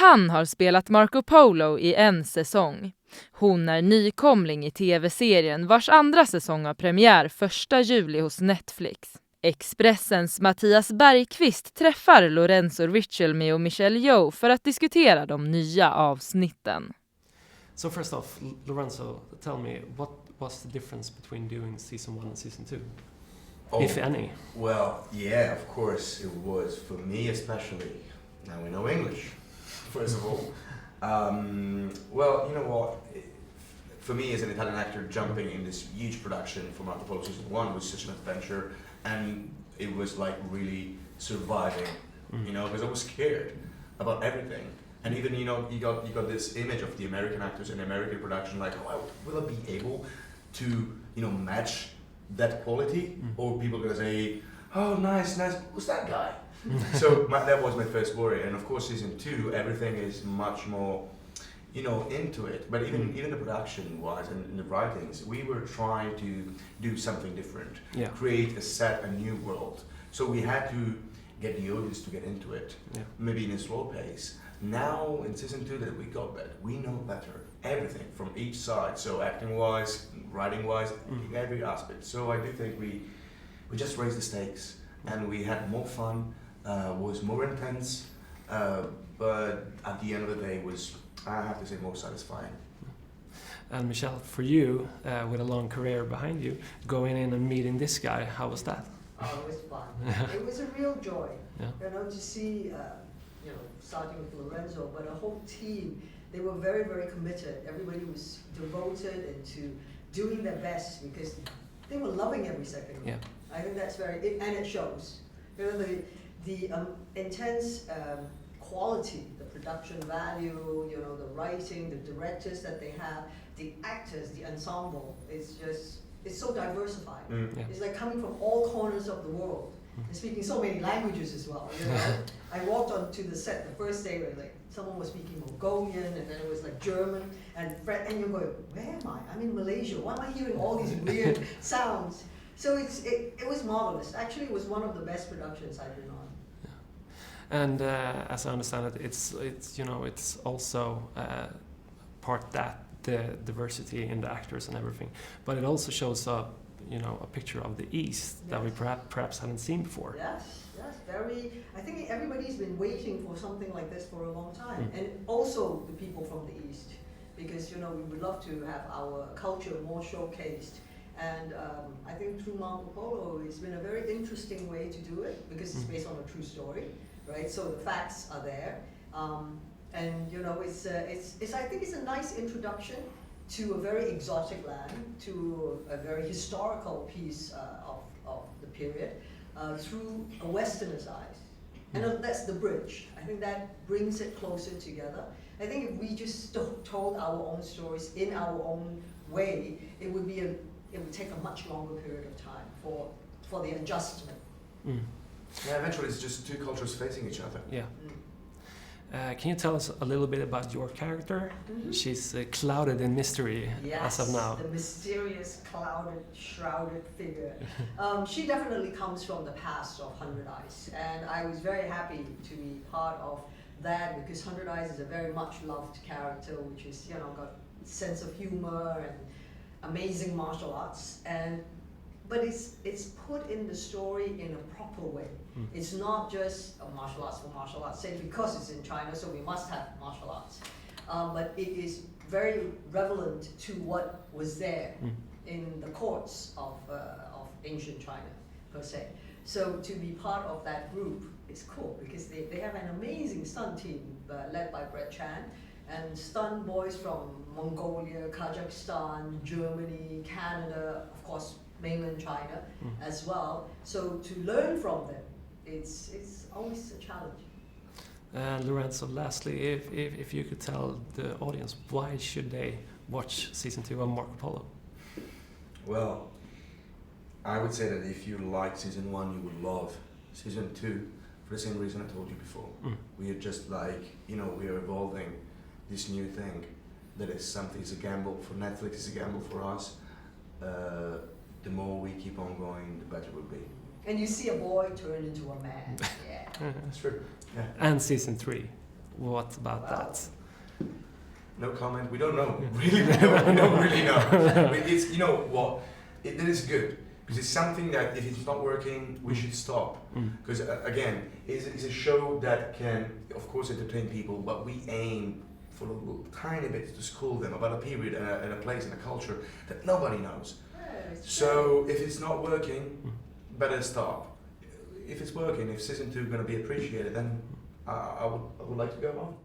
Han har spelat Marco Polo i en säsong. Hon är nykomling i tv-serien vars andra säsong har premiär 1 juli hos Netflix. Expressens Mattias Bergqvist träffar Lorenzo Richelme och Michelle Yeoh för att diskutera de nya avsnitten. So first off, Lorenzo, tell me, what was the difference between doing season 1 and season 2? If any. Well, yeah, of course it was. For me especially. Now we know English, first of all. Well, you know what? For me as an Italian actor, jumping in this huge production for Marco Polo season 1 was such an adventure, and it was like really surviving, you know, because I was scared about everything. And even, you know, you got this image of the American actors in American production, like, oh, will I be able to, you know, match that quality? Or people gonna say, oh, nice, who's that guy? So that was my first worry. And of course, season 2, everything is much more, you know, into it. But even the production-wise and the writings, we were trying to do something different, create a set, a new world. So we had to get the audience to get into it, maybe in a slow pace. Now in season 2 that we got that, we know better everything from each side. So acting-wise, writing-wise, every aspect. So I do think we just raised the stakes and we had more fun. Was more intense, but at the end of the day was, I have to say, more satisfying. And Michelle, for you, with a long career behind you, going in and meeting this guy, how was that? Oh, it was fun. It was a real joy, you know, to see, you know, starting with Lorenzo, but a whole team. They were very, very committed. Everybody was devoted into doing their best because they were loving every second. Yeah. I think that's and it shows. You know, the intense quality, the production value, you know, the writing, the directors that they have, the actors, the ensemble, it's so diversified. It's like coming from all corners of the world and speaking so many languages as well, you know. I walked onto the set the first day where like someone was speaking Mongolian and then it was like German and you're going, where am I? I'm in Malaysia. Why am I hearing all these weird sounds? So it was marvelous. Actually, it was one of the best productions I've been on. And as I understand it, it's you know, it's also part that the diversity in the actors and everything, but it also shows up, you know, a picture of the East that we perhaps haven't seen before. Yes, very. I think everybody's been waiting for something like this for a long time, and also the people from the East, because you know we would love to have our culture more showcased. And I think through Marco Polo, it's been a very interesting way to do it because it's based on a true story, right? So the facts are there, and you know, it's I think it's a nice introduction to a very exotic land, to a very historical piece of the period through a Westerner's eyes, and that's the bridge. I think that brings it closer together. I think if we just told our own stories in our own way, it would take a much longer period of time for the adjustment. Yeah, eventually it's just two cultures facing each other. Yeah. Can you tell us a little bit about your character? She's clouded in mystery as of now. The mysterious, clouded, shrouded figure. She definitely comes from the past of 100 Eyes, and I was very happy to be part of that because 100 Eyes is a very much loved character, which is, you know, got sense of humor and amazing martial arts, but it's put in the story in a proper way. It's not just a martial arts for martial arts' sake because it's in China, so we must have martial arts. But it is very relevant to what was there in the courts of ancient China, per se. So to be part of that group is cool because they have an amazing stunt team led by Brett Chan, and stunt boys from Mongolia, Kazakhstan, Germany, Canada, of course, mainland China as well. So to learn from them, it's always a challenge. Lorenzo, lastly, if you could tell the audience, why should they watch season 2 of Marco Polo? Well, I would say that if you like season 1, you would love season 2 for the same reason I told you before. We are just like, you know, we are evolving this new thing that is something, it's a gamble for Netflix, it's a gamble for us. The more we keep on going, the better it will be. And you see a boy turn into a man. Yeah. That's true. Yeah. And season 3. what about Wow. that? No comment. We don't know. Really, we don't really know. But it's, you know what? It is good because it's something that if it's not working, we should stop. Because again, it's a show that can, of course, entertain people, but we aim for a little tiny bit to school them about a period and a place and a culture that nobody knows. Yeah, it's So if it's not working, better stop. If it's working, if season 2 is going to be appreciated, then I would like to go on.